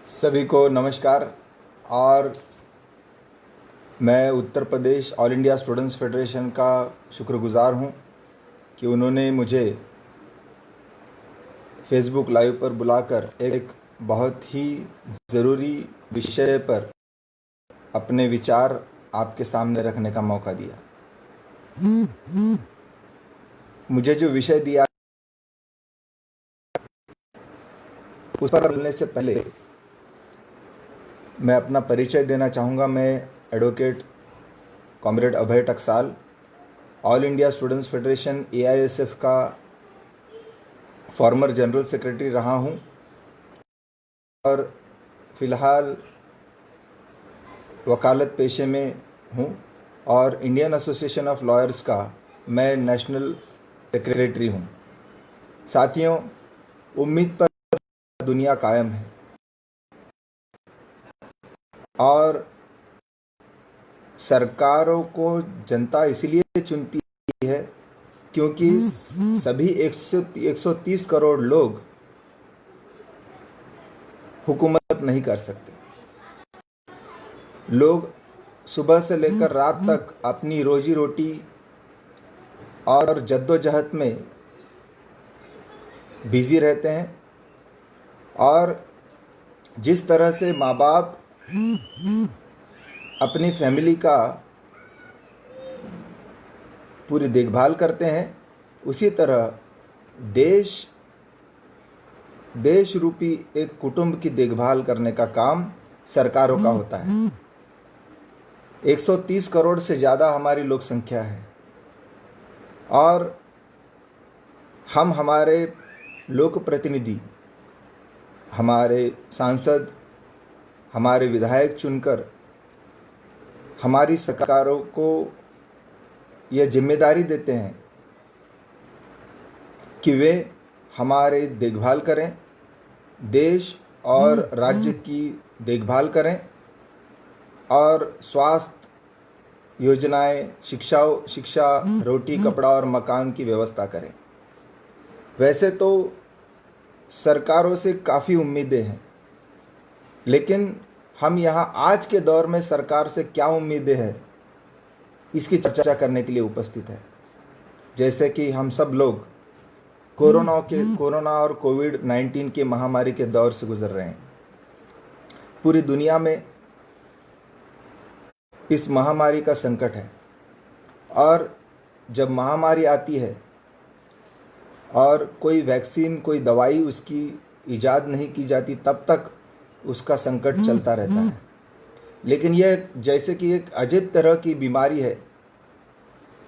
सभी को नमस्कार। और मैं Uttar Pradesh all India students federation का शुक्रगुज़ार हूं कि उन्होंने मुझे फेसबुक लाइव पर बुलाकर एक बहुत ही ज़रूरी विषय पर अपने विचार आपके सामने रखने का मौका दिया। मुझे जो विषय दिया उस पर बोलने से पहले मैं अपना परिचय देना चाहूँगा। मैं एडवोकेट कॉमरेड अभय टकसाल all India students federation AISF का फॉर्मर जनरल सेक्रेटरी रहा हूँ और फ़िलहाल वकालत पेशे में हूँ और इंडियन एसोसिएशन ऑफ लॉयर्स का मैं नेशनल सेक्रेटरी हूँ। साथियों, उम्मीद पर दुनिया कायम है और सरकारों को जनता इसलिए चुनती है क्योंकि सभी 130 करोड़ लोग हुकूमत नहीं कर सकते। लोग सुबह से लेकर रात तक अपनी रोजी रोटी और जद्दोजहद में बिजी रहते हैं और जिस तरह से माँ बाप अपनी फैमिली का पूरी देखभाल करते हैं, उसी तरह देश रूपी एक कुटुंब की देखभाल करने का काम सरकारों का होता है। 130 करोड़ से ज़्यादा हमारी लोक संख्या है और हम हमारे लोक प्रतिनिधि, हमारे सांसद, हमारे विधायक चुनकर हमारी सरकारों को यह जिम्मेदारी देते हैं कि वे हमारे देखभाल करें, देश और राज्य की देखभाल करें और स्वास्थ्य योजनाएं, शिक्षा, रोटी, कपड़ा और मकान की व्यवस्था करें। वैसे तो सरकारों से काफ़ी उम्मीदें हैं, लेकिन हम यहाँ आज के दौर में सरकार से क्या उम्मीदें हैं इसकी चर्चा करने के लिए उपस्थित है। जैसे कि हम सब लोग कोरोना और कोविड-19 की महामारी के दौर से गुजर रहे हैं। पूरी दुनिया में इस महामारी का संकट है और जब महामारी आती है और कोई वैक्सीन, कोई दवाई उसकी इजाद नहीं की जाती, तब तक उसका संकट चलता रहता है। लेकिन यह जैसे कि एक अजीब तरह की बीमारी है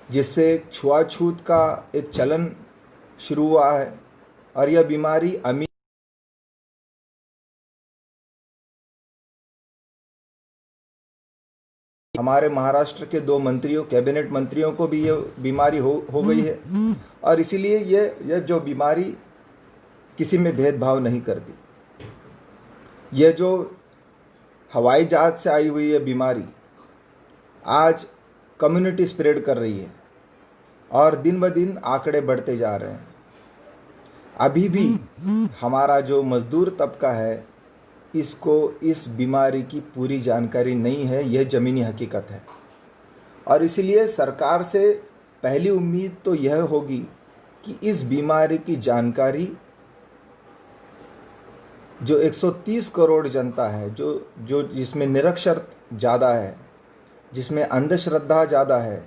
जिससे छुआछूत का एक चलन शुरू हुआ है और यह बीमारी हमारे महाराष्ट्र के 2 मंत्रियों, कैबिनेट मंत्रियों को भी यह बीमारी हो गई है और इसीलिए यह जो बीमारी किसी में भेदभाव नहीं करती। यह जो हवाई जहाज से आई हुई है बीमारी आज कम्युनिटी स्प्रेड कर रही है और दिन ब दिन आंकड़े बढ़ते जा रहे हैं। अभी भी हमारा जो मजदूर तबका है इसको इस बीमारी की पूरी जानकारी नहीं है, यह ज़मीनी हकीकत है। और इसलिए सरकार से पहली उम्मीद तो यह होगी कि इस बीमारी की जानकारी जो 130 करोड़ जनता है, जो जिसमें निरक्षरता ज़्यादा है, जिसमें अंधश्रद्धा ज़्यादा है,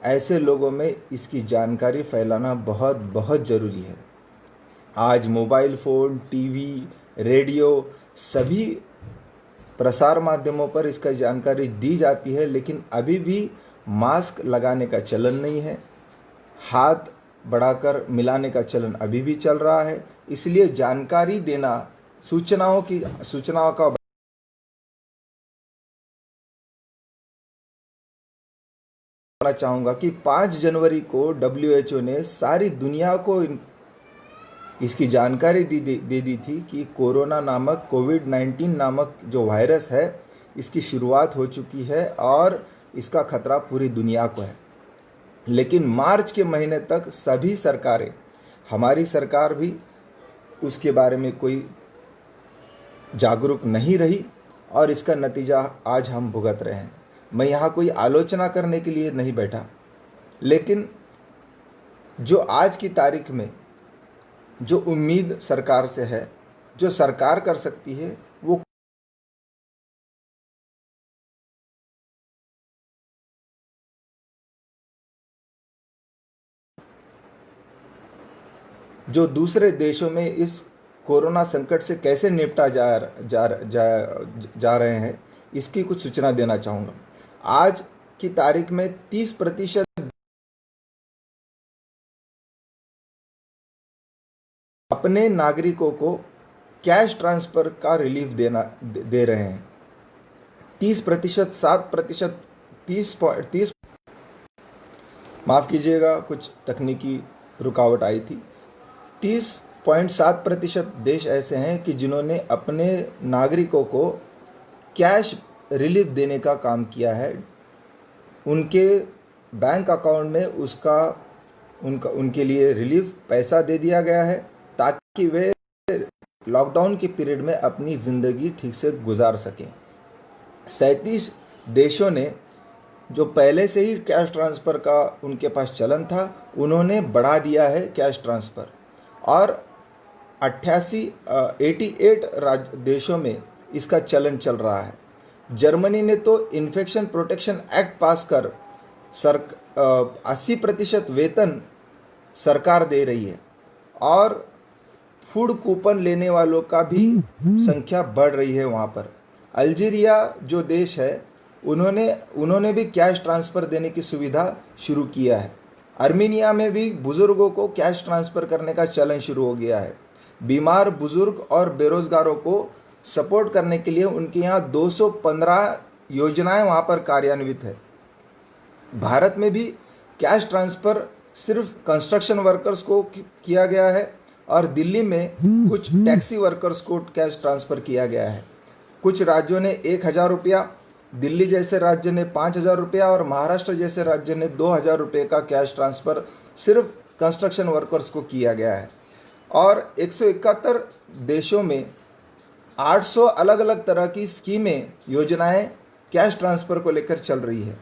ऐसे लोगों में इसकी जानकारी फैलाना बहुत बहुत ज़रूरी है। आज मोबाइल फ़ोन, टीवी, रेडियो, सभी प्रसार माध्यमों पर इसका जानकारी दी जाती है, लेकिन अभी भी मास्क लगाने का चलन नहीं है, हाथ बढ़ाकर मिलाने का चलन अभी भी चल रहा है। इसलिए जानकारी देना, सूचनाओं का चाहूँगा कि 5 जनवरी को WHO ने सारी दुनिया को इसकी जानकारी दे दी थी कि कोविड-19 नामक जो वायरस है इसकी शुरुआत हो चुकी है और इसका खतरा पूरी दुनिया को है। लेकिन मार्च के महीने तक सभी सरकारें, हमारी सरकार भी उसके बारे में कोई जागरूक नहीं रही और इसका नतीजा आज हम भुगत रहे हैं। मैं यहाँ कोई आलोचना करने के लिए नहीं बैठा, लेकिन जो आज की तारीख में जो उम्मीद सरकार से है, जो सरकार कर सकती है, वो जो दूसरे देशों में इस कोरोना संकट से कैसे निपटा जा रहे हैं, इसकी कुछ सूचना देना चाहूँगा। आज की तारीख में 30% अपने नागरिकों को कैश ट्रांसफर का रिलीफ दे रहे हैं। 30%, 7%, 30 माफ़ कीजिएगा, कुछ तकनीकी रुकावट आई थी। 30.7% देश ऐसे हैं कि जिन्होंने अपने नागरिकों को कैश रिलीफ देने का काम किया है। उनके बैंक अकाउंट में उनके लिए रिलीफ पैसा दे दिया गया है, ताकि वे लॉकडाउन के पीरियड में अपनी ज़िंदगी ठीक से गुजार सकें। 37 देशों ने, जो पहले से ही कैश ट्रांसफ़र का उनके पास चलन था, उन्होंने बढ़ा दिया है कैश ट्रांसफ़र, और 88 देशों में इसका चलन चल रहा है। जर्मनी ने तो इन्फेक्शन प्रोटेक्शन एक्ट पास कर 80% वेतन सरकार दे रही है, और फूड कूपन लेने वालों का भी संख्या बढ़ रही है वहाँ पर। अल्जीरिया जो देश है, उन्होंने भी कैश ट्रांसफ़र देने की सुविधा शुरू किया है। आर्मीनिया में भी बुज़ुर्गों को कैश ट्रांसफ़र करने का चलन शुरू हो गया है। बीमार बुज़ुर्ग और बेरोज़गारों को सपोर्ट करने के लिए उनके यहाँ 215 योजनाएं वहाँ पर कार्यान्वित है। भारत में भी कैश ट्रांसफ़र सिर्फ कंस्ट्रक्शन वर्कर्स को किया गया है, और दिल्ली में कुछ टैक्सी वर्कर्स को कैश ट्रांसफ़र किया गया है। कुछ राज्यों ने 1,000 रुपया, दिल्ली जैसे राज्य ने 5,000 रुपया, और महाराष्ट्र जैसे राज्य ने 2,000 रुपये का कैश ट्रांसफ़र सिर्फ कंस्ट्रक्शन वर्कर्स को किया गया है। और 171 देशों में 800 अलग अलग तरह की स्कीमें, योजनाएं कैश ट्रांसफ़र को लेकर चल रही है।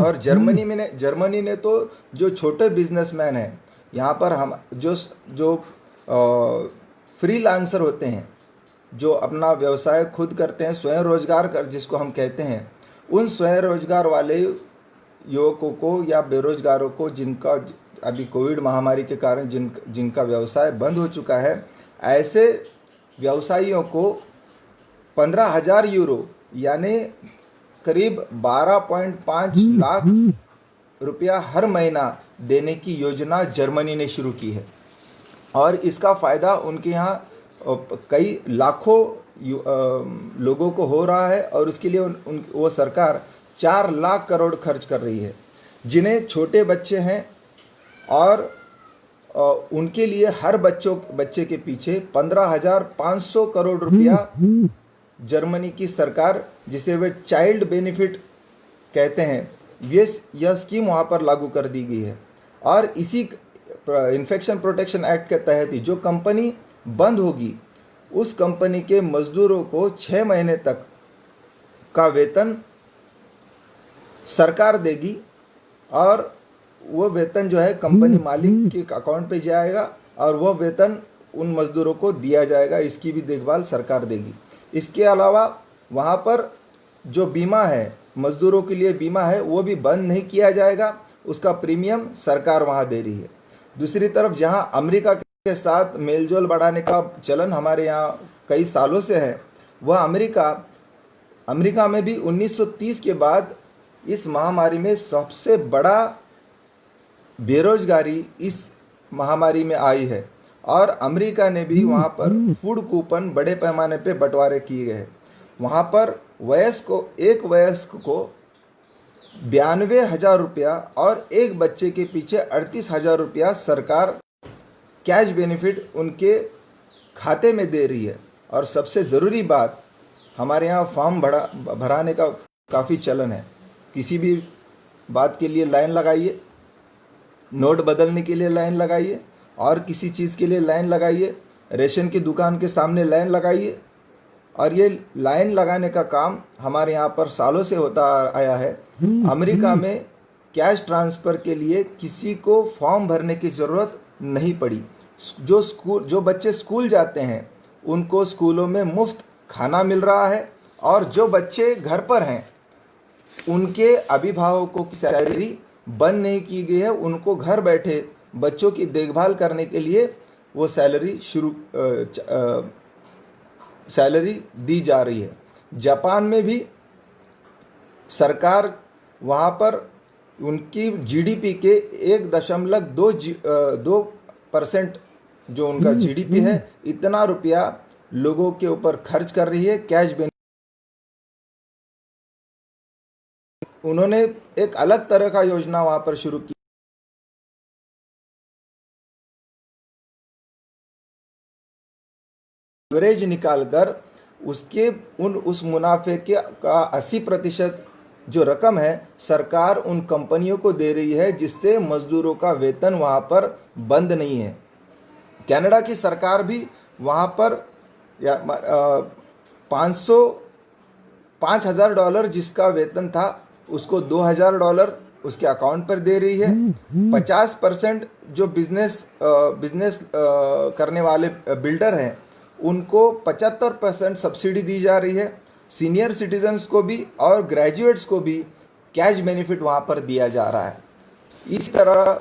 और जर्मनी ने तो जो छोटे बिजनेसमैन हैं, यहाँ पर हम जो फ्रीलांसर होते हैं, जो अपना व्यवसाय खुद करते हैं, स्वयं रोजगार कर जिसको हम कहते हैं, उन स्वयं रोजगार वाले युवकों को या बेरोजगारों को, जिनका अभी कोविड महामारी के कारण जिनका व्यवसाय बंद हो चुका है, ऐसे व्यवसायियों को 15,000 यूरो यानी करीब 12.5 लाख रुपया हर महीना देने की योजना जर्मनी ने शुरू की है। और इसका फ़ायदा उनके यहाँ कई लाखों लोगों को हो रहा है, और उसके लिए वो सरकार 4 लाख करोड़ खर्च कर रही है। जिन्हें छोटे बच्चे हैं, और उनके लिए हर बच्चे के पीछे 15,500 करोड़ रुपया जर्मनी की सरकार, जिसे वे चाइल्ड बेनिफिट कहते हैं, यह स्कीम वहाँ पर लागू कर दी गई है। और इसी इन्फेक्शन प्रोटेक्शन एक्ट के तहत ही जो कंपनी बंद होगी, उस कंपनी के मजदूरों को 6 महीने तक का वेतन सरकार देगी, और वो वेतन जो है कंपनी मालिक के अकाउंट पे जाएगा, और वो वेतन उन मजदूरों को दिया जाएगा। इसकी भी देखभाल सरकार देगी। इसके अलावा वहाँ पर जो बीमा है, मजदूरों के लिए बीमा है, वो भी बंद नहीं किया जाएगा। उसका प्रीमियम सरकार वहाँ दे रही है। दूसरी तरफ जहाँ अमेरिका के साथ मेलजोल बढ़ाने का चलन हमारे यहाँ कई सालों से है, वह अमेरिका में भी 1930 के बाद इस महामारी में सबसे बड़ा बेरोजगारी इस महामारी में आई है, और अमेरिका ने भी वहाँ पर फूड कूपन बड़े पैमाने पे बंटवारे किए गए। वहाँ पर एक वयस्क को 92,000 रुपया और एक बच्चे के पीछे 38,000 रुपया सरकार कैश बेनिफिट उनके खाते में दे रही है। और सबसे ज़रूरी बात, हमारे यहाँ फॉर्म भराने का काफ़ी चलन है। किसी भी बात के लिए लाइन लगाइए, नोट बदलने के लिए लाइन लगाइए, और किसी चीज़ के लिए लाइन लगाइए, रेशन की दुकान के सामने लाइन लगाइए, और ये लाइन लगाने का काम हमारे यहाँ पर सालों से होता आया है। अमेरिका में कैश ट्रांसफ़र के लिए किसी को फॉर्म भरने की ज़रूरत नहीं पड़ी। जो बच्चे स्कूल जाते हैं उनको स्कूलों में मुफ्त खाना मिल रहा है, और जो बच्चे घर पर हैं उनके अभिभावकों की सैलरी बंद नहीं की गई है। उनको घर बैठे बच्चों की देखभाल करने के लिए वो सैलरी दी जा रही है। जापान में भी सरकार वहाँ पर उनकी जीडीपी के 1.2% जो उनका जीडीपी है, इतना रुपया लोगों के ऊपर खर्च कर रही है कैश बेनिफिट। उन्होंने एक अलग तरह का योजना वहाँ पर शुरू की, एवरेज निकालकर उस मुनाफे के का 80% जो रकम है सरकार उन कंपनियों को दे रही है, जिससे मजदूरों का वेतन वहाँ पर बंद नहीं है। कनाडा की सरकार भी वहाँ पर $5,000 जिसका वेतन था उसको $2,000 उसके अकाउंट पर दे रही है। 50% जो बिजनेस करने वाले बिल्डर हैं उनको 75% सब्सिडी दी जा रही है। सीनियर सिटीजन्स को भी और ग्रेजुएट्स को भी कैश बेनिफिट वहाँ पर दिया जा रहा है। इस तरह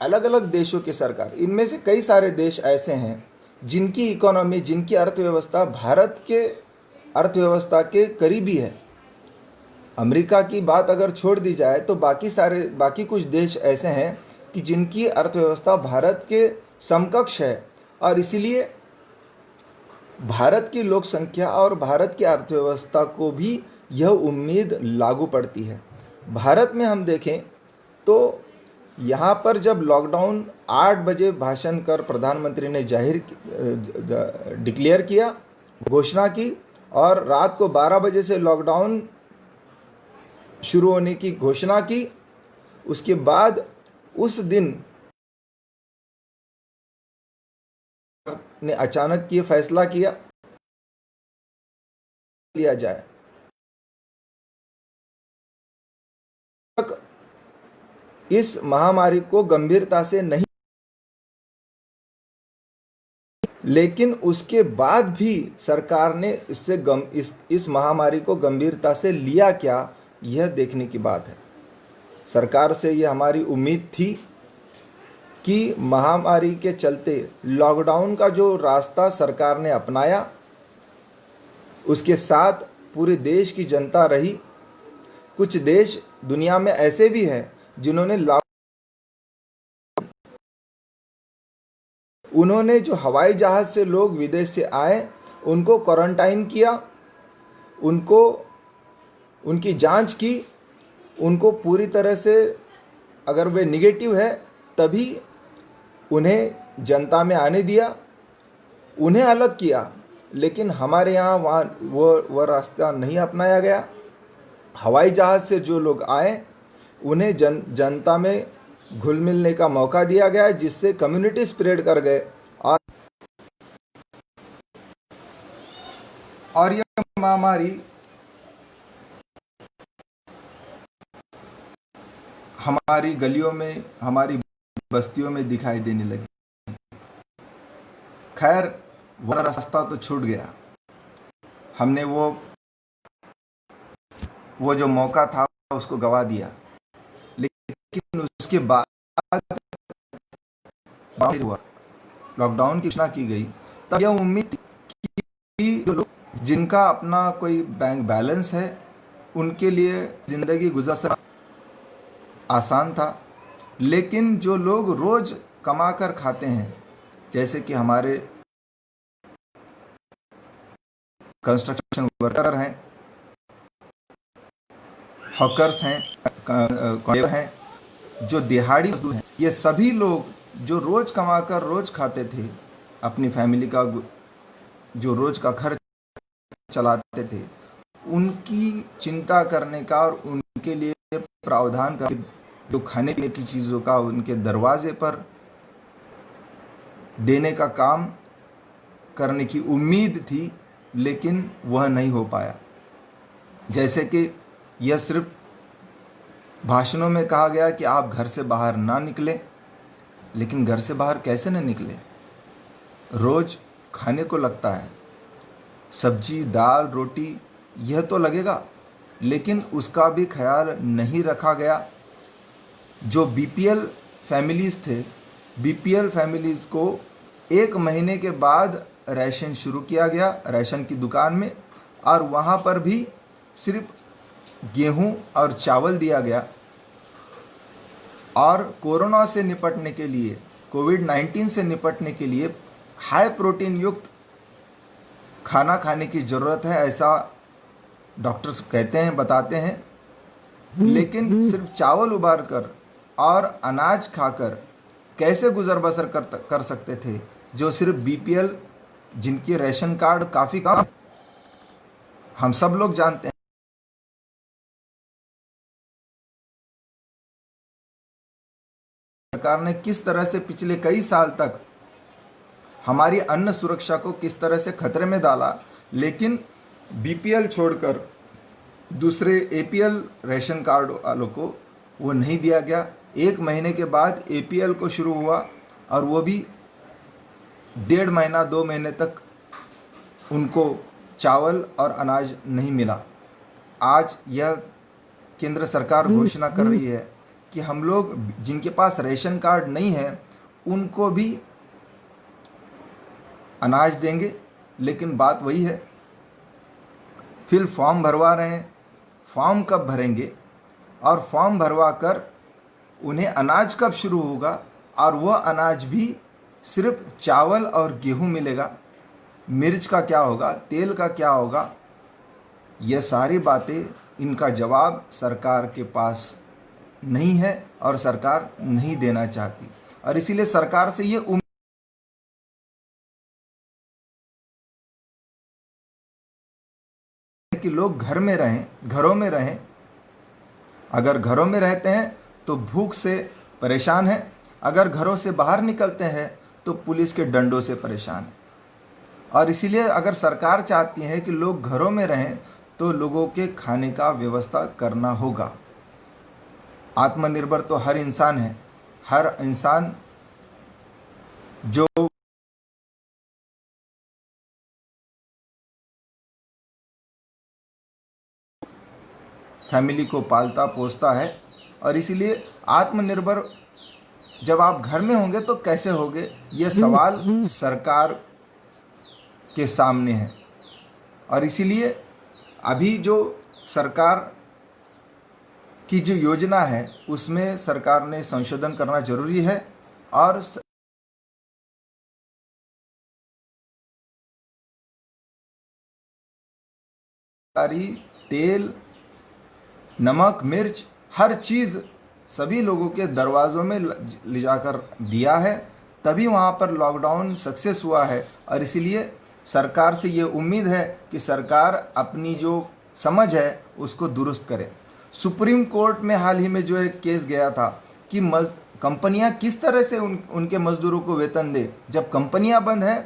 अलग अलग देशों की सरकार, इनमें से कई सारे देश ऐसे हैं जिनकी इकोनॉमी, जिनकी अर्थव्यवस्था भारत के अर्थव्यवस्था के करीबी है। अमेरिका की बात अगर छोड़ दी जाए तो बाकी कुछ देश ऐसे हैं कि जिनकी अर्थव्यवस्था भारत के समकक्ष है, और इसीलिए भारत की लोक संख्या और भारत की अर्थव्यवस्था को भी यह उम्मीद लागू पड़ती है। भारत में हम देखें तो यहाँ पर जब लॉकडाउन 8 बजे भाषण कर प्रधानमंत्री ने डिक्लेयर किया, घोषणा की, और रात को 12 बजे से लॉकडाउन शुरू होने की घोषणा की। उसके बाद उस दिन ने अचानक ये फैसला लिया जाए। इस महामारी को गंभीरता से नहीं, लेकिन उसके बाद भी सरकार ने इस महामारी को गंभीरता से लिया क्या, यह देखने की बात है। सरकार से यह हमारी उम्मीद थी कि महामारी के चलते लॉकडाउन का जो रास्ता सरकार ने अपनाया उसके साथ पूरे देश की जनता रही। कुछ देश दुनिया में ऐसे भी हैं जिन्होंने उन्होंने जो हवाई जहाज़ से लोग विदेश से आए उनको क्वारंटाइन किया, उनकी जांच की, उनको पूरी तरह से अगर वे निगेटिव है तभी उन्हें जनता में आने दिया, उन्हें अलग किया। लेकिन हमारे यहाँ वह रास्ता नहीं अपनाया गया। हवाई जहाज़ से जो लोग आए उन्हें जनता में घुल मिलने का मौका दिया गया, जिससे कम्युनिटी स्प्रेड कर गए, और यह महामारी हमारी गलियों में, हमारी बस्तियों में दिखाई देने लगी। खैर वह रास्ता तो छूट गया, हमने वो जो मौका था उसको गवा दिया। लेकिन उसके बाद हुआ, लॉकडाउन की घोषणा की गई, तब यह उम्मीद कि जो लोग जिनका अपना कोई बैंक बैलेंस है उनके लिए ज़िंदगी गुजरना आसान था। लेकिन जो लोग रोज़ कमा कर खाते हैं, जैसे कि हमारे कंस्ट्रक्शन वर्कर हैं, हॉकर्स हैं, कॉन्ट्रैक्टर हैं, जो दिहाड़ी मजदूर हैं, ये सभी लोग जो रोज़ कमाकर रोज़ खाते थे, अपनी फैमिली का जो रोज़ का खर्च चलाते थे, उनकी चिंता करने का और उनके लिए प्रावधान का, जो खाने पीने की चीज़ों का उनके दरवाजे पर देने का काम करने की उम्मीद थी, लेकिन वह नहीं हो पाया। जैसे कि यह सिर्फ भाषणों में कहा गया कि आप घर से बाहर ना निकलें, लेकिन घर से बाहर कैसे न निकले? रोज खाने को लगता है, सब्जी दाल रोटी यह तो लगेगा, लेकिन उसका भी ख्याल नहीं रखा गया। जो बीपीएल फैमिलीज़ थे, बीपीएल फैमिलीज़ को 1 महीने के बाद राशन शुरू किया गया राशन की दुकान में, और वहाँ पर भी सिर्फ गेहूं और चावल दिया गया। और कोरोना से निपटने के लिए, कोविड-19 से निपटने के लिए हाई प्रोटीन युक्त खाना खाने की ज़रूरत है, ऐसा डॉक्टर्स कहते हैं, बताते हैं। लेकिन सिर्फ चावल उबाल कर और अनाज खाकर कैसे गुजर बसर कर सकते थे, जो सिर्फ बीपीएल जिनके राशन कार्ड काफ़ी कम, हम सब लोग जानते हैं। सरकार ने किस तरह से पिछले कई साल तक हमारी अन्न सुरक्षा को किस तरह से खतरे में डाला, लेकिन बीपीएल छोड़कर दूसरे एपीएल राशन कार्ड वालों को वो नहीं दिया गया। 1 महीने के बाद एपीएल को शुरू हुआ, और वो भी 1.5 महीना 2 महीने तक उनको चावल और अनाज नहीं मिला। आज यह केंद्र सरकार घोषणा कर रही है कि हम लोग जिनके पास राशन कार्ड नहीं है उनको भी अनाज देंगे, लेकिन बात वही है, फिर फॉर्म भरवा रहे हैं। फॉर्म कब भरेंगे और फॉर्म भरवा कर उन्हें अनाज कब शुरू होगा, और वह अनाज भी सिर्फ चावल और गेहूं मिलेगा। मिर्च का क्या होगा, तेल का क्या होगा? ये सारी बातें, इनका जवाब सरकार के पास नहीं है और सरकार नहीं देना चाहती। और इसीलिए सरकार से ये उम्मीद कि लोग घर में रहें, घरों में रहें। अगर घरों में रहते हैं तो भूख से परेशान हैं, अगर घरों से बाहर निकलते हैं तो पुलिस के डंडों से परेशान हैं। और इसीलिए अगर सरकार चाहती है कि लोग घरों में रहें तो लोगों के खाने का व्यवस्था करना होगा। आत्मनिर्भर तो हर इंसान है, हर इंसान जो फैमिली को पालता पोसता है। और इसीलिए आत्मनिर्भर जब आप घर में होंगे तो कैसे होंगे, यह सवाल सरकार के सामने है। और इसीलिए अभी जो सरकार की जो योजना है उसमें सरकार ने संशोधन करना जरूरी है। और तेल, नमक, मिर्च, हर चीज़ सभी लोगों के दरवाज़ों में ले जाकर दिया है, तभी वहाँ पर लॉकडाउन सक्सेस हुआ है। और इसीलिए सरकार से ये उम्मीद है कि सरकार अपनी जो समझ है उसको दुरुस्त करे। सुप्रीम कोर्ट में हाल ही में जो एक केस गया था कि कंपनियां किस तरह से उनके मजदूरों को वेतन दे, जब कंपनियां बंद है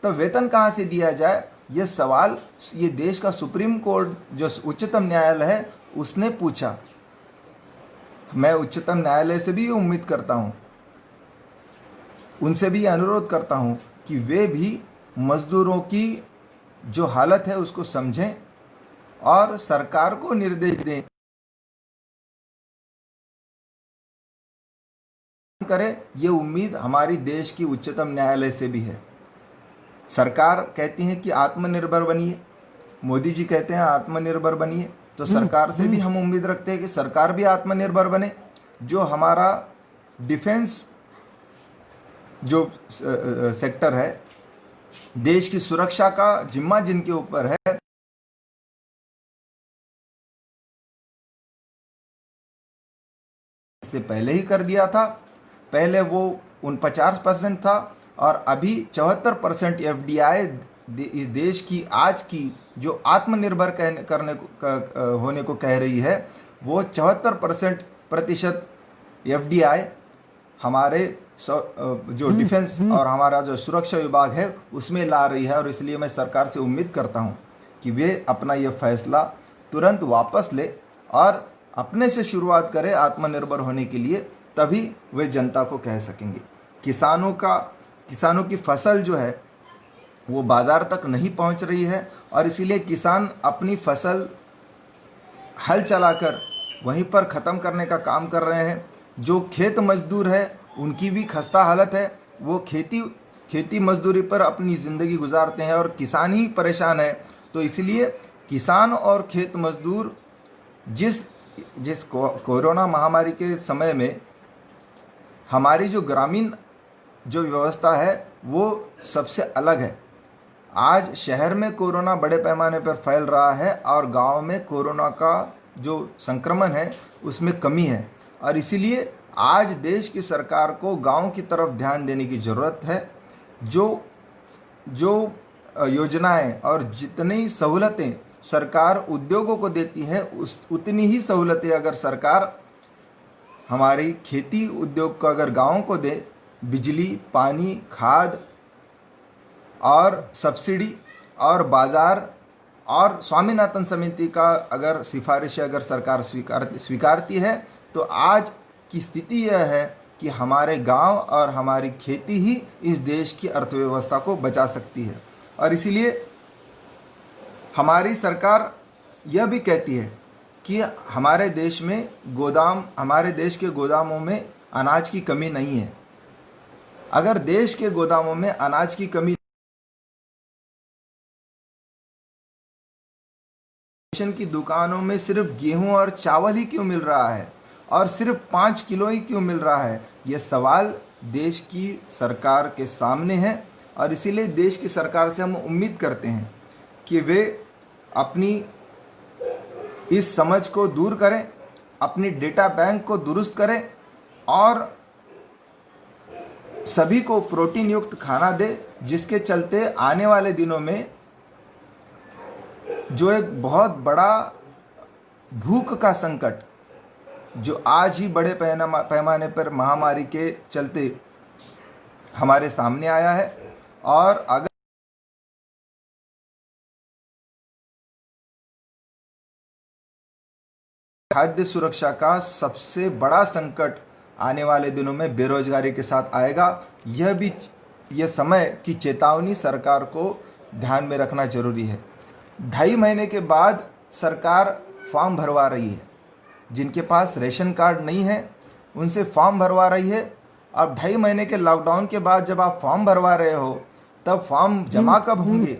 तो वेतन कहां से दिया जाए, ये सवाल ये देश का सुप्रीम कोर्ट जो उच्चतम न्यायालय है उसने पूछा। मैं उच्चतम न्यायालय से भी उम्मीद करता हूं, उनसे भी अनुरोध करता हूं कि वे भी मजदूरों की जो हालत है उसको समझें और सरकार को निर्देश दें करें। ये उम्मीद हमारी देश की उच्चतम न्यायालय से भी है। सरकार कहती है कि आत्मनिर्भर बनिए, मोदी जी कहते हैं आत्मनिर्भर बनिए, तो सरकार से भी हम उम्मीद रखते हैं कि सरकार भी आत्मनिर्भर बने। जो हमारा डिफेंस जो सेक्टर है, देश की सुरक्षा का जिम्मा जिनके ऊपर है, इससे पहले ही कर दिया था। पहले वो 49% था और अभी 74% एफडीआई इस देश की आज की जो आत्मनिर्भर करने होने को कह रही है, वो 74% एफडीआई हमारे जो डिफेंस और हमारा जो सुरक्षा विभाग है उसमें ला रही है। और इसलिए मैं सरकार से उम्मीद करता हूं कि वे अपना ये फैसला तुरंत वापस ले और अपने से शुरुआत करें आत्मनिर्भर होने के लिए, तभी वे जनता को कह सकेंगे। किसानों की फसल जो है वो बाज़ार तक नहीं पहुंच रही है और इसीलिए किसान अपनी फसल हल चलाकर वहीं पर ख़त्म करने का काम कर रहे हैं। जो खेत मजदूर है उनकी भी खस्ता हालत है, वो खेती मजदूरी पर अपनी ज़िंदगी गुजारते हैं और किसान ही परेशान है। तो इसलिए किसान और खेत मजदूर जिस कोरोना महामारी के समय में हमारी जो ग्रामीण जो व्यवस्था है वो सबसे अलग है। आज शहर में कोरोना बड़े पैमाने पर फैल रहा है और गांव में कोरोना का जो संक्रमण है उसमें कमी है। और इसीलिए आज देश की सरकार को गांव की तरफ ध्यान देने की ज़रूरत है। जो योजनाएं और जितनी सहूलतें सरकार उद्योगों को देती है उतनी ही सहूलतें अगर सरकार हमारी खेती उद्योग को अगर गाँवों को दे, बिजली, पानी, खाद और सब्सिडी और बाज़ार और स्वामीनाथन समिति का अगर सिफारिशें अगर सरकार स्वीकारती है तो आज की स्थिति यह है कि हमारे गांव और हमारी खेती ही इस देश की अर्थव्यवस्था को बचा सकती है। और इसीलिए हमारी सरकार यह भी कहती है कि हमारे देश के गोदामों में अनाज की कमी नहीं है। अगर देश के गोदामों में अनाज की कमी की दुकानों में सिर्फ गेहूं और चावल ही क्यों मिल रहा है और सिर्फ 5 किलो ही क्यों मिल रहा है, यह सवाल देश की सरकार के सामने है। और इसीलिए देश की सरकार से हम उम्मीद करते हैं कि वे अपनी इस समझ को दूर करें, अपनी डेटा बैंक को दुरुस्त करें और सभी को प्रोटीन युक्त खाना दे, जिसके चलते आने वाले दिनों में जो एक बहुत बड़ा भूख का संकट जो आज ही बड़े पैमाने पर महामारी के चलते हमारे सामने आया है, और अगर खाद्य सुरक्षा का सबसे बड़ा संकट आने वाले दिनों में बेरोजगारी के साथ आएगा। यह समय की चेतावनी सरकार को ध्यान में रखना जरूरी है। 2.5 महीने के बाद सरकार फॉर्म भरवा रही है। जिनके पास रेशन कार्ड नहीं है उनसे फॉर्म भरवा रही है। अब 2.5 महीने के लॉकडाउन के बाद जब आप फॉर्म भरवा रहे हो तब फॉर्म जमा कब होंगे,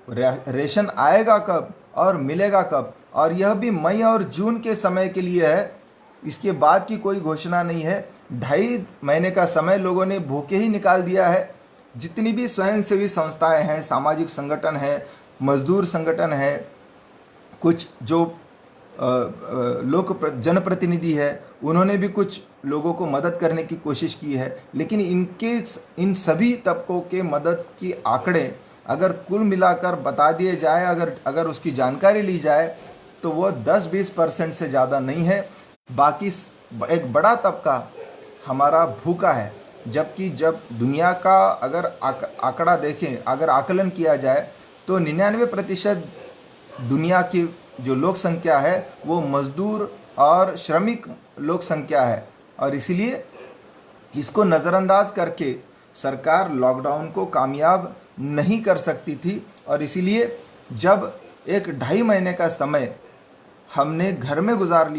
रेशन आएगा कब और मिलेगा कब? और यह भी मई और जून के समय के लिए है, इसके बाद की कोई घोषणा नहीं है। 2.5 महीने का समय लोगों ने भूखे ही निकाल दिया है। जितनी भी स्वयंसेवी संस्थाएं हैं, सामाजिक संगठन है, मजदूर संगठन है, कुछ जो जनप्रतिनिधि है, उन्होंने भी कुछ लोगों को मदद करने की कोशिश की है। लेकिन इन सभी तबकों के मदद की आंकड़े अगर कुल मिलाकर बता दिए जाए, अगर उसकी जानकारी ली जाए तो वो 10-20% से ज़्यादा नहीं है। बाकी एक बड़ा तबका हमारा भूखा है। जबकि जब दुनिया का अगर आंकड़ा देखें, अगर आकलन किया जाए तो 99% दुनिया की जो लोक संख्या है वो मजदूर और श्रमिक लोक संख्या है। और इसलिए इसको नज़रअंदाज करके सरकार लॉकडाउन को कामयाब नहीं कर सकती थी। और इसीलिए जब 1-2.5 महीने का समय हमने घर में गुजार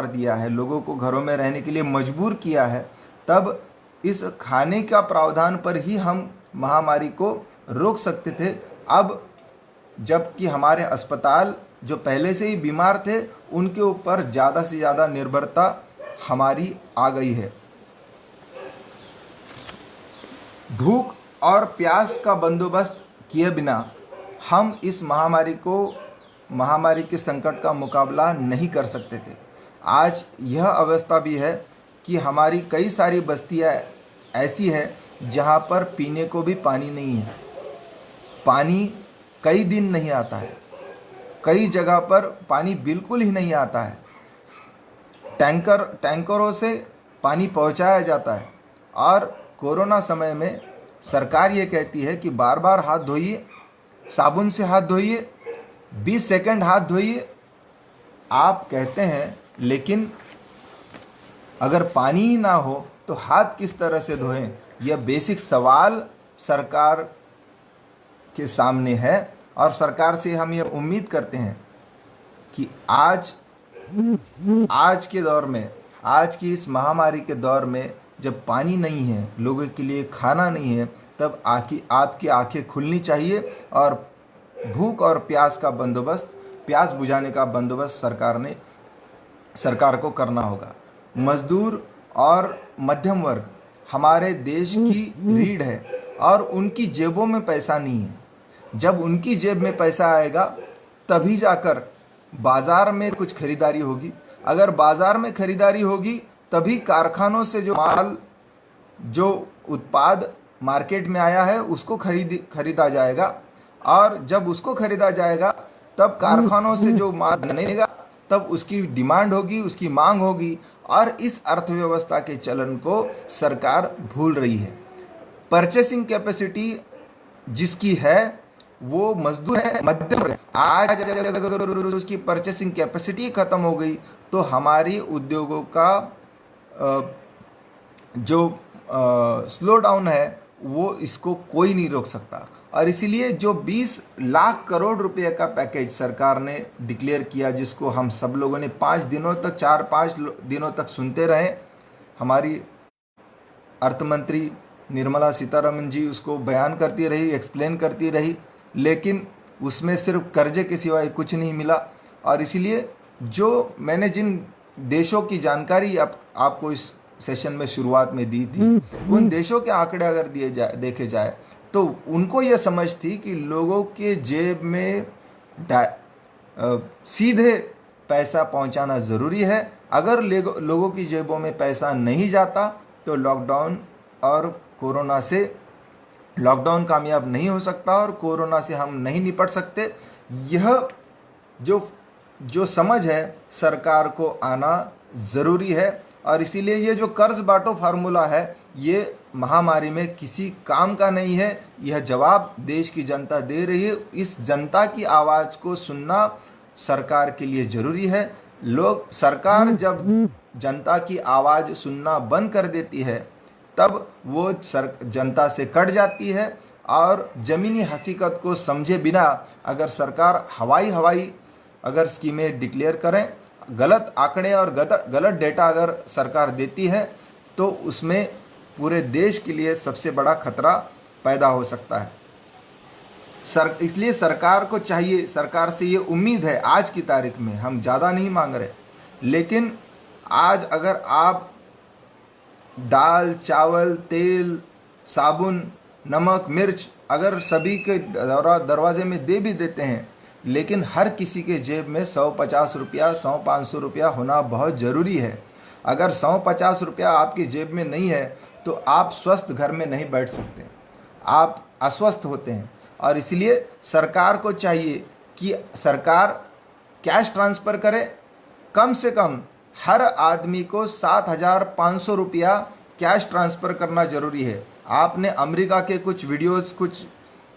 दिया है, लोगों को घरों में रहने के लिए मजबूर किया है, तब इस खाने का प्रावधान पर ही हम महामारी को रोक सकते थे। अब जबकि हमारे अस्पताल जो पहले से ही बीमार थे उनके ऊपर ज़्यादा से ज़्यादा निर्भरता हमारी आ गई है। भूख और प्यास का बंदोबस्त किए बिना हम इस महामारी के संकट का मुकाबला नहीं कर सकते थे। आज यह अवस्था भी है कि हमारी कई सारी बस्तियां ऐसी हैं जहां पर पीने को भी पानी नहीं है। पानी कई दिन नहीं आता है, कई जगह पर पानी बिल्कुल ही नहीं आता है। टैंकरों से पानी पहुंचाया जाता है और कोरोना समय में सरकार ये कहती है कि बार बार हाथ धोइए, साबुन से हाथ धोइए, 20 सेकंड हाथ धोइए। आप कहते हैं, लेकिन अगर पानी ही ना हो तो हाथ किस तरह से धोएं? यह बेसिक सवाल सरकार के सामने है। और सरकार से हम ये उम्मीद करते हैं कि आज के दौर में, आज की इस महामारी के दौर में, जब पानी नहीं है, लोगों के लिए खाना नहीं है, तब आपकी आंखें खुलनी चाहिए और भूख और प्यास का बंदोबस्त, प्यास बुझाने का बंदोबस्त सरकार को करना होगा। मजदूर और मध्यम वर्ग हमारे देश की रीढ़ है और उनकी जेबों में पैसा नहीं है। जब उनकी जेब में पैसा आएगा तभी जाकर बाजार में कुछ खरीदारी होगी। अगर बाजार में खरीदारी होगी तभी कारखानों से जो उत्पाद मार्केट में आया है उसको खरीदा जाएगा, और जब उसको खरीदा जाएगा तब कारखानों से जो माल बनेगा तब उसकी डिमांड होगी, उसकी मांग होगी, और इस अर्थव्यवस्था के चलन को सरकार भूल रही है। परचेसिंग कैपेसिटी जिसकी है वो मजदूर है, मध्यम वर्ग। आज अगर उसकी परचेसिंग कैपेसिटी खत्म हो गई तो हमारी उद्योगों का जो स्लो डाउन है वो इसको कोई नहीं रोक सकता। और इसीलिए जो 20 लाख करोड़ रुपए का पैकेज सरकार ने डिक्लेयर किया, जिसको हम सब लोगों ने 5 दिनों तक, 4-5 दिनों तक सुनते रहे, हमारी अर्थमंत्री निर्मला सीतारमन जी उसको बयान करती रही, एक्सप्लेन करती रही, लेकिन उसमें सिर्फ कर्जे के सिवाय कुछ नहीं मिला। और इसीलिए जो मैंने जिन देशों की जानकारी आपको इस सेशन में शुरुआत में दी थी, उन देशों के आंकड़े अगर देखे जाए तो उनको यह समझ थी कि लोगों के जेब में सीधे पैसा पहुंचाना ज़रूरी है। अगर लोगों की जेबों में पैसा नहीं जाता तो लॉकडाउन कामयाब नहीं हो सकता और कोरोना से हम नहीं निपट सकते। यह जो समझ है सरकार को आना ज़रूरी है। और इसीलिए ये जो कर्ज बांटो फार्मूला है ये महामारी में किसी काम का नहीं है। यह जवाब देश की जनता दे रही है। इस जनता की आवाज़ को सुनना सरकार के लिए ज़रूरी है। सरकार जब जनता की आवाज़ सुनना बंद कर देती है तब वो जनता से कट जाती है और ज़मीनी हकीकत को समझे बिना अगर सरकार हवाई अगर स्कीमें डिक्लेयर करें, गलत आंकड़े और गलत डेटा अगर सरकार देती है तो उसमें पूरे देश के लिए सबसे बड़ा खतरा पैदा हो सकता है। इसलिए सरकार को चाहिए, सरकार से ये उम्मीद है, आज की तारीख में हम ज़्यादा नहीं मांग रहे, लेकिन आज अगर आप दाल, चावल, तेल, साबुन, नमक, मिर्च अगर सभी के दरवाजे में दे भी देते हैं, लेकिन हर किसी के जेब में 150 रुपया, 100-500 रुपया होना बहुत ज़रूरी है। अगर 150 रुपया आपकी जेब में नहीं है तो आप स्वस्थ घर में नहीं बैठ सकते, आप अस्वस्थ होते हैं। और इसलिए सरकार को चाहिए कि सरकार कैश ट्रांसफ़र करे। कम से कम हर आदमी को 7,500 रुपया कैश ट्रांसफ़र करना ज़रूरी है। आपने अमेरिका के कुछ वीडियोस, कुछ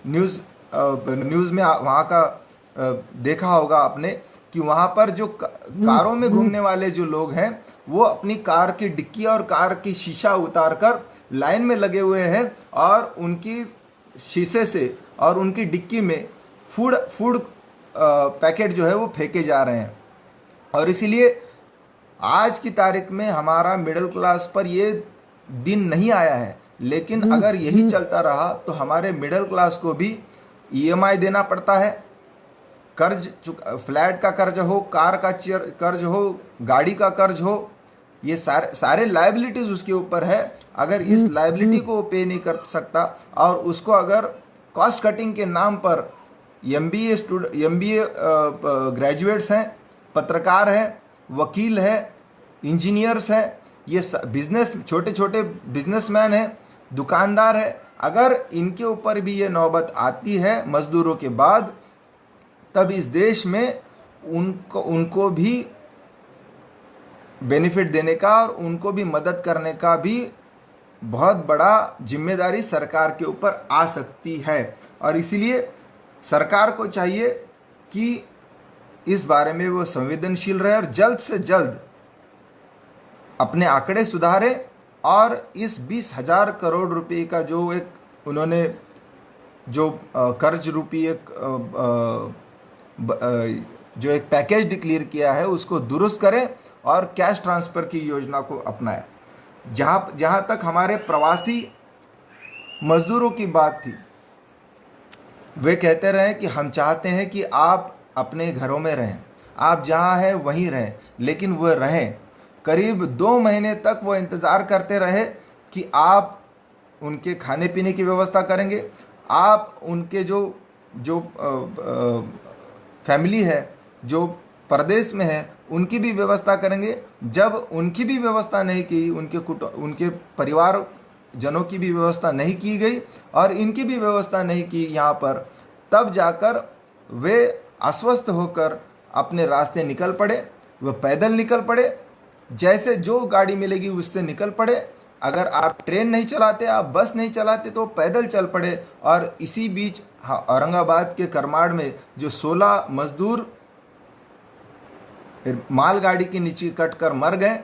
न्यूज़ में वहाँ का देखा होगा आपने कि वहाँ पर जो कारों में घूमने वाले जो लोग हैं वो अपनी कार की डिक्की और कार की शीशा उतारकर लाइन में लगे हुए हैं और उनकी शीशे से और उनकी डिक्की में फूड पैकेट जो है वो फेंके जा रहे हैं। और इसीलिए आज की तारीख में हमारा मिडिल क्लास पर ये दिन नहीं आया है, लेकिन अगर यही चलता रहा तो हमारे मिडिल क्लास को भी EMI देना पड़ता है। फ्लैट का कर्ज हो, कार का कर्ज हो, गाड़ी का कर्ज हो, ये सारे लायबिलिटीज़ उसके ऊपर है। अगर इस लायबिलिटी को पे नहीं कर सकता और उसको अगर कॉस्ट कटिंग के नाम पर MBA ग्रेजुएट्स हैं, पत्रकार हैं, वकील हैं, इंजीनियर्स हैं, ये छोटे छोटे बिजनेसमैन हैं, दुकानदार हैं, अगर इनके ऊपर भी ये नौबत आती है मजदूरों के बाद, तब इस देश में उनको भी बेनिफिट देने का और उनको भी मदद करने का भी बहुत बड़ा जिम्मेदारी सरकार के ऊपर आ सकती है। और इसीलिए सरकार को चाहिए कि इस बारे में वो संवेदनशील रहे और जल्द से जल्द अपने आंकड़े सुधारे और इस 20,000 करोड़ रुपए का जो एक उन्होंने जो कर्ज रूपी जो एक पैकेज डिक्लेयर किया है उसको दुरुस्त करें और कैश ट्रांसफ़र की योजना को अपनाएं। जहाँ तक हमारे प्रवासी मजदूरों की बात थी, वे कहते रहे कि हम चाहते हैं कि आप अपने घरों में रहें, आप जहाँ हैं वहीं रहें, लेकिन वह रहें। करीब 2 महीने तक वो इंतज़ार करते रहे कि आप उनके खाने पीने की व्यवस्था करेंगे, आप उनके जो फैमिली है जो परदेश में है उनकी भी व्यवस्था करेंगे। जब उनकी भी व्यवस्था नहीं की, उनके परिवार जनों की भी व्यवस्था नहीं की गई और इनकी भी व्यवस्था नहीं की यहाँ पर, तब जाकर वे अस्वस्थ होकर अपने रास्ते निकल पड़े। वे पैदल निकल पड़े, जैसे जो गाड़ी मिलेगी उससे निकल पड़े। अगर आप ट्रेन नहीं चलाते, आप बस नहीं चलाते तो पैदल चल पड़े। और इसी बीच औरंगाबाद के करमाड़ में जो 16 मजदूर मालगाड़ी के नीचे कटकर मर गए,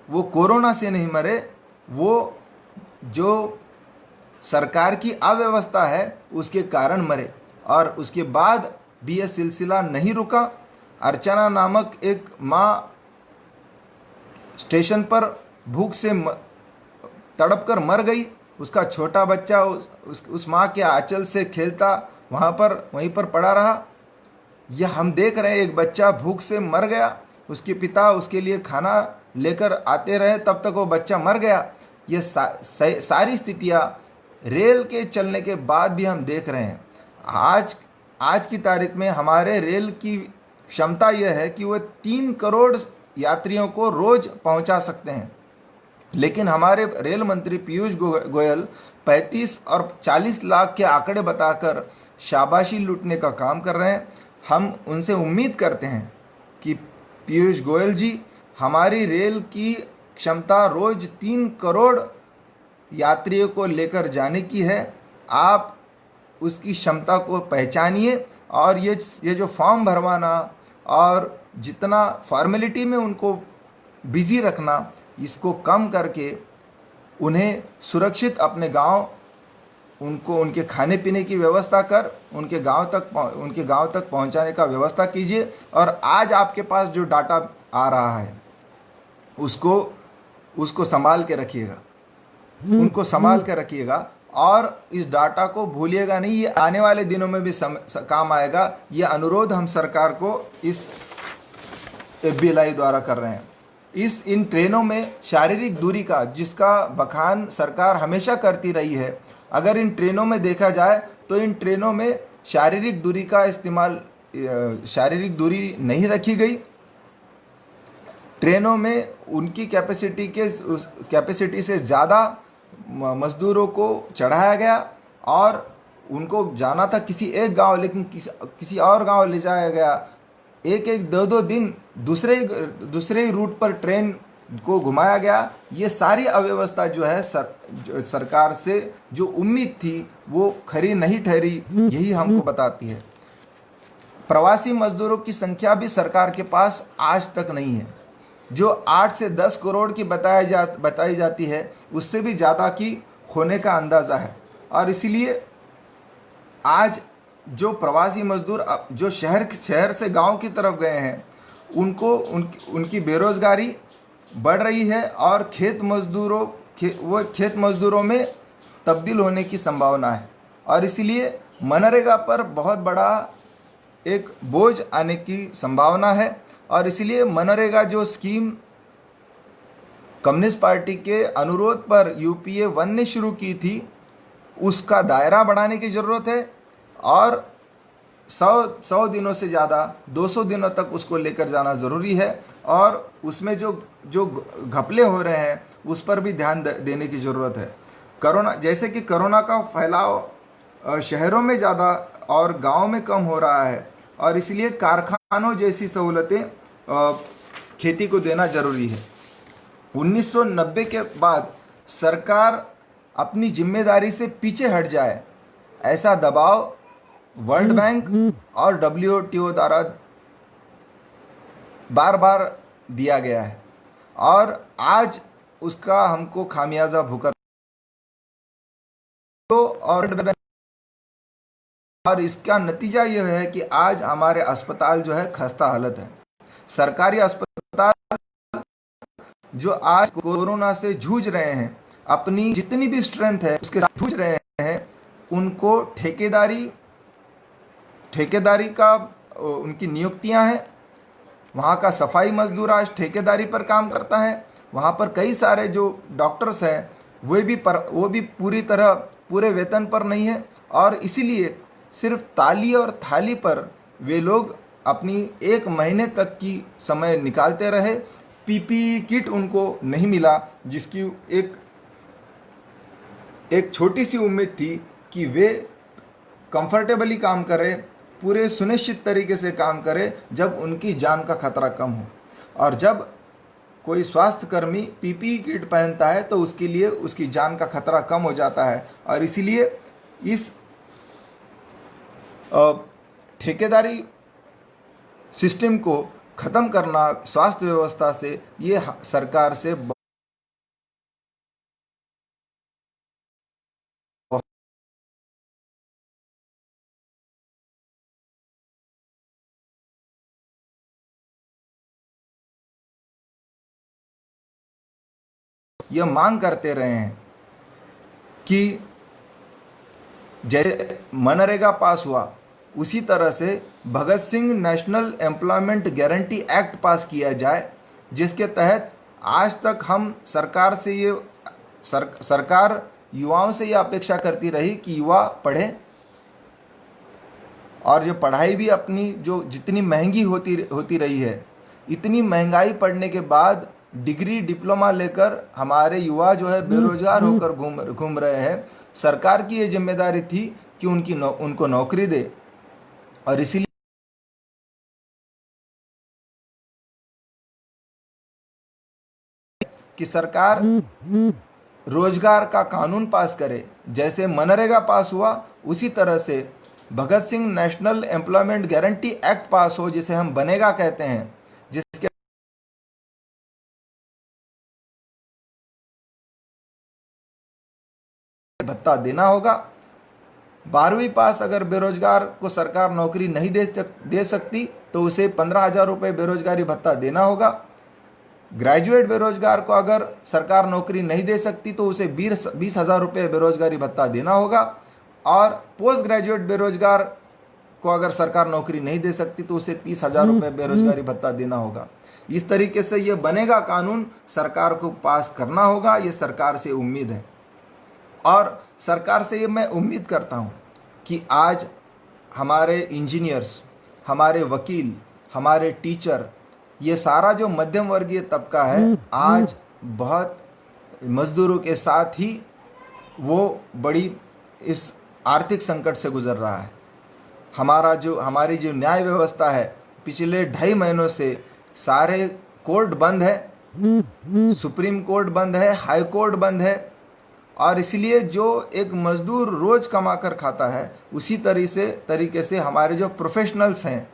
वो कोरोना से नहीं मरे, वो जो सरकार की अव्यवस्था है उसके कारण मरे। और उसके बाद भी यह सिलसिला नहीं रुका। अर्चना नामक एक माँ स्टेशन पर भूख से तड़प कर मर गई। उसका छोटा बच्चा उस माँ के आंचल से खेलता वहीं पर पड़ा रहा। यह हम देख रहे हैं, एक बच्चा भूख से मर गया, उसके पिता उसके लिए खाना लेकर आते रहे, तब तक वो बच्चा मर गया। ये सारी स्थितियाँ रेल के चलने के बाद भी हम देख रहे हैं। आज की तारीख में हमारे रेल की क्षमता यह है कि वह 3 करोड़ यात्रियों को रोज़ पहुंचा सकते हैं, लेकिन हमारे रेल मंत्री पीयूष गोयल 35 और 40 लाख के आंकड़े बताकर शाबाशी लूटने का काम कर रहे हैं। हम उनसे उम्मीद करते हैं कि पीयूष गोयल जी, हमारी रेल की क्षमता रोज़ 3 करोड़ यात्रियों को लेकर जाने की है। आप उसकी क्षमता को पहचानिए और ये जो फॉर्म भरवाना और जितना फॉर्मेलिटी में उनको बिजी रखना, इसको कम करके उन्हें सुरक्षित अपने गांव, उनको उनके खाने पीने की व्यवस्था कर उनके गांव तक पहुंचाने का व्यवस्था कीजिए। और आज आपके पास जो डाटा आ रहा है उसको संभाल के रखिएगा, उनको संभाल के रखिएगा और इस डाटा को भूलिएगा नहीं। ये आने वाले दिनों में भी काम आएगा। ये अनुरोध हम सरकार को इस FBLI द्वारा कर रहे हैं। इन ट्रेनों में शारीरिक दूरी का, जिसका बखान सरकार हमेशा करती रही है, अगर इन ट्रेनों में देखा जाए तो इन ट्रेनों में शारीरिक दूरी का इस्तेमाल, शारीरिक दूरी नहीं रखी गई। ट्रेनों में उनकी कैपेसिटी से ज़्यादा मज़दूरों को चढ़ाया गया और उनको जाना था किसी एक गांव, लेकिन किसी और गांव ले जाया गया। 1-2 दिन दूसरे ही रूट पर ट्रेन को घुमाया गया। ये सारी अव्यवस्था जो है सरकार से जो उम्मीद थी वो खरी नहीं ठहरी, यही हमको बताती है। प्रवासी मजदूरों की संख्या भी सरकार के पास आज तक नहीं है। जो 8 से 10 करोड़ की बताई जाती है, उससे भी ज़्यादा की होने का अंदाज़ा है। और इसीलिए आज जो प्रवासी मजदूर जो शहर से गांव की तरफ गए हैं, उनकी बेरोज़गारी बढ़ रही है और खेत मजदूरों में तब्दील होने की संभावना है। और इसीलिए मनरेगा पर बहुत बड़ा एक बोझ आने की संभावना है। और इसीलिए मनरेगा जो स्कीम कम्युनिस्ट पार्टी के अनुरोध पर UPA 1 ने शुरू की थी, उसका दायरा बढ़ाने की ज़रूरत है और 100 दिनों से ज़्यादा 200 दिनों तक उसको लेकर जाना ज़रूरी है। और उसमें जो घपले हो रहे हैं उस पर भी ध्यान देने की ज़रूरत है। जैसे कि कोरोना का फैलाव शहरों में ज़्यादा और गाँव में कम हो रहा है, और इसलिए कारखानों जैसी सहूलतें खेती को देना ज़रूरी है। 1990 के बाद सरकार अपनी जिम्मेदारी से पीछे हट जाए, ऐसा दबाव वर्ल्ड बैंक और WTO द्वारा बार बार दिया गया है और आज उसका हमको खामियाजा भुगतना और इसका नतीजा यह है कि आज हमारे अस्पताल जो है खस्ता हालत है। सरकारी अस्पताल जो आज कोरोना से जूझ रहे हैं, अपनी जितनी भी स्ट्रेंथ है उसके साथ जूझ रहे हैं, उनको ठेकेदारी का उनकी नियुक्तियां हैं। वहाँ का सफाई मजदूर आज ठेकेदारी पर काम करता है। वहाँ पर कई सारे जो डॉक्टर्स हैं वो भी पूरे वेतन पर नहीं है और इसीलिए सिर्फ ताली और थाली पर वे लोग अपनी 1 महीने तक की समय निकालते रहे। PPE किट उनको नहीं मिला, जिसकी एक छोटी सी उम्मीद थी कि वे कंफर्टेबली काम करें, पूरे सुनिश्चित तरीके से काम करें जब उनकी जान का खतरा कम हो। और जब कोई स्वास्थ्यकर्मी PPE किट पहनता है तो उसके लिए उसकी जान का खतरा कम हो जाता है और इसीलिए इस ठेकेदारी सिस्टम को ख़त्म करना स्वास्थ्य व्यवस्था से, ये सरकार से यह मांग करते रहे हैं कि जैसे मनरेगा पास हुआ उसी तरह से Bhagat Singh national employment guarantee act pass किया जाए, जिसके तहत आज तक हम सरकार युवाओं से ये अपेक्षा करती रही कि युवा पढ़ें और जो पढ़ाई भी अपनी जो जितनी महंगी होती रही है, इतनी महंगाई पड़ने के बाद डिग्री डिप्लोमा लेकर हमारे युवा जो है बेरोजगार होकर घूम रहे हैं। सरकार की ये जिम्मेदारी थी कि उनको नौकरी दे और इसीलिए कि सरकार रोजगार का कानून पास करे। जैसे मनरेगा पास हुआ उसी तरह से Bhagat Singh national employment guarantee act pass हो, जिसे हम बनेगा कहते हैं, जिसके भत्ता देना होगा। 12वीं पास अगर बेरोजगार को सरकार नौकरी नहीं दे सकती तो उसे 15,000 रुपये बेरोजगारी भत्ता देना होगा। ग्रेजुएट बेरोजगार को अगर सरकार नौकरी नहीं दे सकती तो उसे 20,000 रुपये बेरोजगारी भत्ता देना होगा और पोस्ट ग्रेजुएट बेरोजगार को अगर सरकार नौकरी नहीं दे सकती तो उसे 30,000 रुपये बेरोजगारी भत्ता देना होगा। इस तरीके से ये बनेगा कानून सरकार को पास करना होगा, ये सरकार से उम्मीद है। और सरकार से ये मैं उम्मीद करता हूँ कि आज हमारे इंजीनियर्स, हमारे वकील, हमारे टीचर, ये सारा जो मध्यम वर्गीय तबका है आज बहुत मजदूरों के साथ ही वो बड़ी इस आर्थिक संकट से गुजर रहा है। हमारी जो न्याय व्यवस्था है, पिछले 2.5 महीनों से सारे कोर्ट बंद है, सुप्रीम कोर्ट बंद है, हाई कोर्ट बंद है और इसलिए जो एक मजदूर रोज कमा कर खाता है उसी तरीके से हमारे जो प्रोफेशनल्स हैं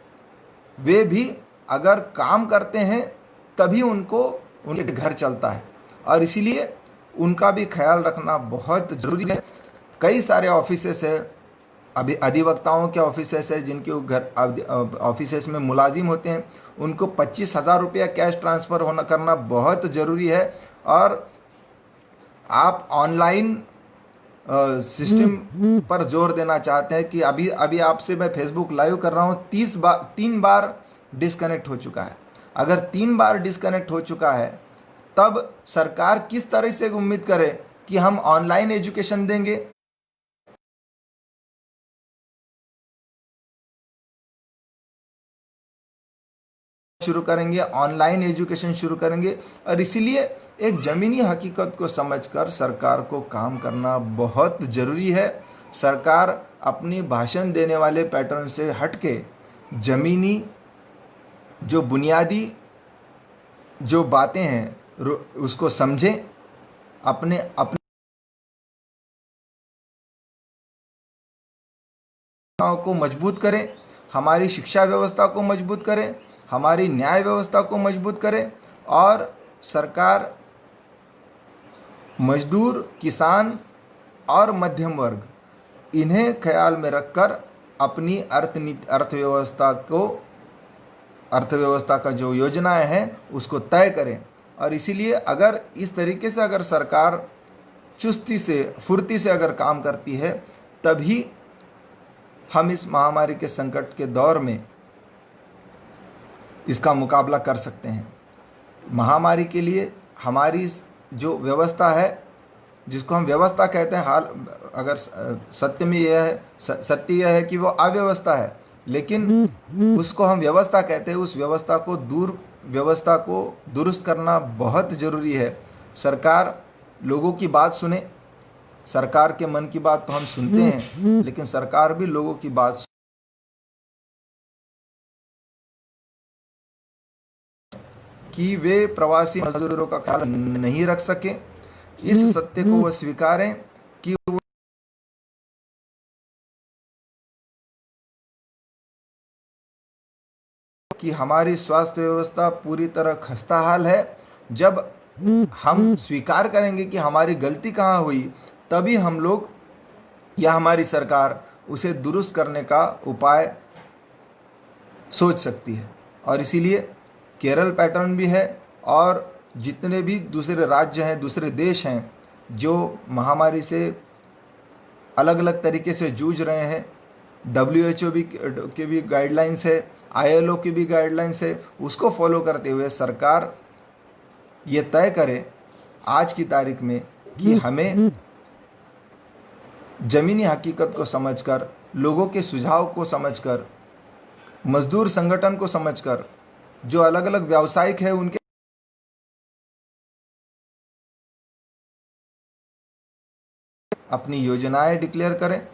वे भी अगर काम करते हैं तभी उनके घर चलता है और इसीलिए उनका भी ख्याल रखना बहुत ज़रूरी है। कई सारे ऑफिसेस है, अभी अधिवक्ताओं के ऑफिसेस है जिनके घर ऑफिसेस में मुलाजिम होते हैं, उनको 25,000 रुपया कैश ट्रांसफ़र करना बहुत ज़रूरी है। और आप ऑनलाइन सिस्टम पर जोर देना चाहते हैं कि अभी आपसे मैं फेसबुक लाइव कर रहा हूँ, 3 बार डिस्कनेक्ट हो चुका है। अगर 3 बार डिस्कनेक्ट हो चुका है तब सरकार किस तरह से उम्मीद करे कि हम ऑनलाइन एजुकेशन देंगे। शुरू करेंगे, ऑनलाइन एजुकेशन शुरू करेंगे और इसीलिए एक ज़मीनी हकीकत को समझकर सरकार को काम करना बहुत ज़रूरी है। सरकार अपनी भाषण देने वाले पैटर्न से हटके ज़मीनी जो बुनियादी जो बातें हैं उसको समझें अपने अपने को मजबूत करें, हमारी शिक्षा व्यवस्था को मजबूत करें, हमारी न्याय व्यवस्था को मजबूत करें और सरकार मजदूर, किसान और मध्यम वर्ग इन्हें ख्याल में रखकर अपनी अर्थव्यवस्था का जो योजनाएं हैं उसको तय करें। और इसीलिए अगर इस तरीके से अगर सरकार चुस्ती से, फुर्ती से अगर काम करती है, तभी हम इस महामारी के संकट के दौर में इसका मुकाबला कर सकते हैं। महामारी के लिए हमारी जो व्यवस्था है, जिसको हम व्यवस्था कहते हैं, हाल अगर सत्य यह है कि वो अव्यवस्था है, लेकिन उसको हम व्यवस्था कहते हैं। उस व्यवस्था को दुरुस्त करना बहुत ज़रूरी है। सरकार लोगों की बात सुने। सरकार के मन की बात तो हम सुनते हैं, लेकिन सरकार भी लोगों की बात कि वे प्रवासी मजदूरों का ख्याल नहीं रख सके, इस सत्य को वह स्वीकारें कि हमारी स्वास्थ्य व्यवस्था पूरी तरह खस्ताहाल है। जब हम स्वीकार करेंगे कि हमारी गलती कहाँ हुई, तभी हम लोग या हमारी सरकार उसे दुरुस्त करने का उपाय सोच सकती है। और इसीलिए केरल पैटर्न भी है और जितने भी दूसरे राज्य हैं, दूसरे देश हैं जो महामारी से अलग अलग तरीके से जूझ रहे हैं, WHO के भी गाइडलाइंस है, ILO की भी गाइडलाइंस है, उसको फॉलो करते हुए सरकार ये तय करे आज की तारीख में कि हमें ज़मीनी हकीकत को समझकर, लोगों के सुझाव को समझकर, मजदूर संगठन को समझकर, जो अलग अलग व्यावसायिक है उनके अपनी योजनाएं डिक्लेयर करें।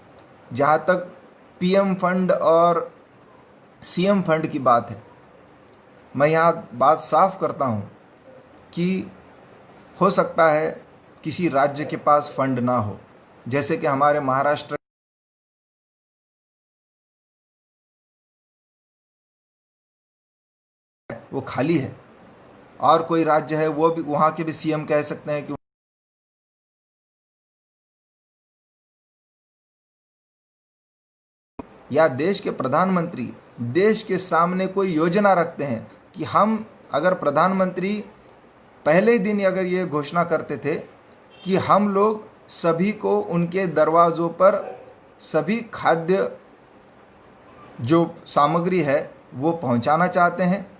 जहाँ तक PM फंड और CM फंड की बात है, मैं यहाँ बात साफ करता हूँ कि हो सकता है किसी राज्य के पास फंड ना हो, जैसे कि हमारे महाराष्ट्र वो खाली है, और कोई राज्य है वो भी, वहाँ के भी CM कह सकते हैं कि या देश के प्रधानमंत्री देश के सामने कोई योजना रखते हैं कि हम, अगर प्रधानमंत्री पहले ही दिन अगर ये घोषणा करते थे कि हम लोग सभी को उनके दरवाज़ों पर सभी खाद्य जो सामग्री है वो पहुंचाना चाहते हैं,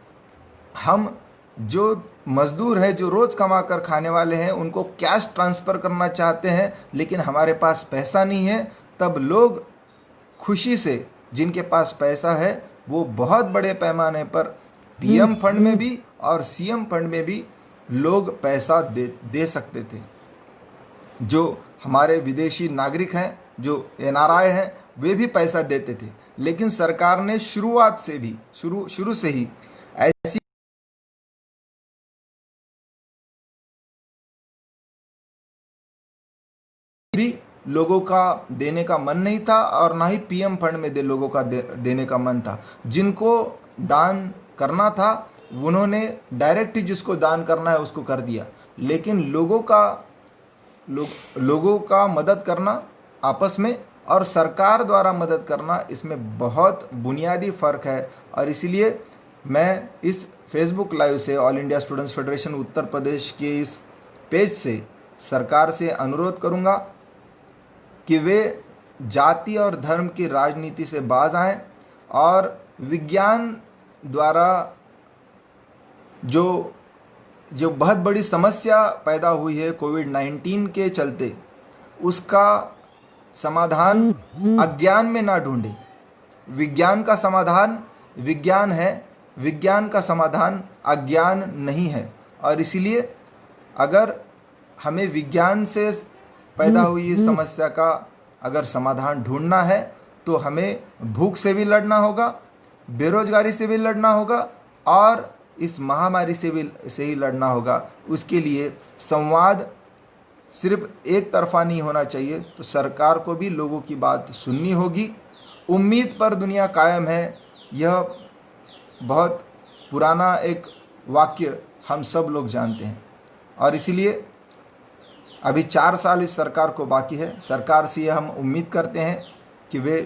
हम जो मज़दूर हैं जो रोज़ कमा कर खाने वाले हैं उनको कैश ट्रांसफ़र करना चाहते हैं, लेकिन हमारे पास पैसा नहीं है, तब लोग खुशी से, जिनके पास पैसा है वो बहुत बड़े पैमाने पर PM फंड में भी और CM फंड में भी लोग पैसा दे सकते थे। जो हमारे विदेशी नागरिक हैं, जो NRI हैं, वे भी पैसा देते थे। लेकिन सरकार ने शुरुआत से भी शुरू से ही ऐसी भी लोगों का देने का मन नहीं था और ना ही PM फंड में लोगों का देने का मन था। जिनको दान करना था उन्होंने डायरेक्ट ही जिसको दान करना है उसको कर दिया, लेकिन लोगों का मदद करना आपस में और सरकार द्वारा मदद करना, इसमें बहुत बुनियादी फ़र्क है। और इसीलिए मैं इस फेसबुक लाइव से, all India students federation Uttar Pradesh के इस पेज से सरकार से अनुरोध करूंगा कि वे जाति और धर्म की राजनीति से बाज आएं और विज्ञान द्वारा जो बहुत बड़ी समस्या पैदा हुई है कोविड-19 के चलते, उसका समाधान अज्ञान में ना ढूंढे। विज्ञान का समाधान विज्ञान है, विज्ञान का समाधान अज्ञान नहीं है। और इसीलिए अगर हमें विज्ञान से पैदा हुई इस समस्या का अगर समाधान ढूंढना है तो हमें भूख से भी लड़ना होगा, बेरोजगारी से भी लड़ना होगा और इस महामारी से ही लड़ना होगा। उसके लिए संवाद सिर्फ एक तरफा नहीं होना चाहिए, तो सरकार को भी लोगों की बात सुननी होगी। उम्मीद पर दुनिया कायम है, यह बहुत पुराना एक वाक्य हम सब लोग जानते हैं। और इसीलिए अभी 4 साल इस सरकार को बाकी है। सरकार से हम उम्मीद करते हैं कि वे